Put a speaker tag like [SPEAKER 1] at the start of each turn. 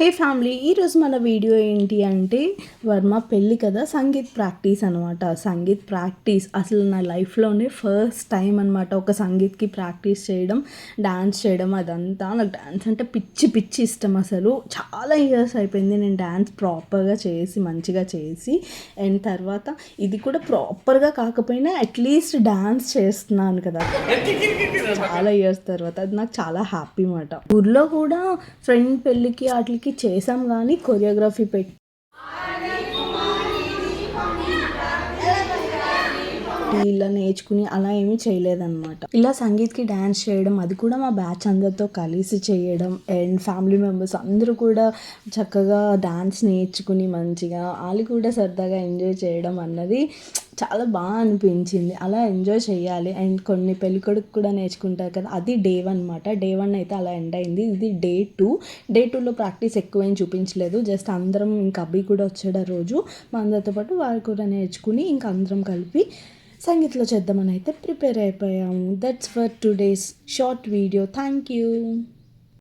[SPEAKER 1] హే family, ఈరోజు మన video ఏంటి అంటే వర్మ పెళ్ళి కదా, సంగీత్ ప్రాక్టీస్ అనమాట. సంగీత్ ప్రాక్టీస్ అసలు నా లైఫ్లోనే ఫస్ట్ టైం అనమాట ఒక సంగీత్కి ప్రాక్టీస్ చేయడం, డ్యాన్స్ చేయడం. అదంతా నాకు డ్యాన్స్ అంటే పిచ్చి పిచ్చి ఇష్టం. అసలు చాలా ఇయర్స్ అయిపోయింది నేను డ్యాన్స్ ప్రాపర్గా చేసి మంచిగా చేసి. అండ్ తర్వాత ఇది కూడా ప్రాపర్గా కాకపోయినా అట్లీస్ట్ డ్యాన్స్ చేస్తున్నాను కదా, చాలా ఇయర్స్ తర్వాత. అది నాకు చాలా హ్యాపీ అన్నమాట. ఊర్లో కూడా ఫ్రెండ్ పెళ్ళికి వాటికి చేసాం కానీ కొరియోగ్రఫీ పెట్టి ఇలా నేర్చుకుని అలా ఏమీ చేయలేదన్నమాట. ఇలా సంగీత్కి డ్యాన్స్ చేయడం, అది కూడా మా బ్యాచ్ అందరితో కలిసి చేయడం, అండ్ ఫ్యామిలీ మెంబర్స్ అందరూ కూడా చక్కగా డ్యాన్స్ నేర్చుకుని మంచిగా వాళ్ళు కూడా సరదాగా ఎంజాయ్ చేయడం అన్నది చాలా బాగా అనిపించింది. అలా ఎంజాయ్ చేయాలి. అండ్ కొన్ని పెళ్ళికొడుకు కూడా నేర్చుకుంటారు కదా, అది డే 1 అనమాట. డే 1 అయితే అలా ఎండ్ అయింది. ఇది డే 2. డే 2లో ప్రాక్టీస్ ఎక్కువేం చూపించలేదు. జస్ట్ అందరం, ఇంకా అబ్బి కూడా వచ్చాడు ఆ రోజు మా అందరితో పాటు. వాళ్ళు కూడా నేర్చుకుని ఇంకా అందరం కలిపి సంగీత్లో చేద్దామని అయితే ప్రిపేర్ అయిపోయాము. That's for today's short video. Thank you.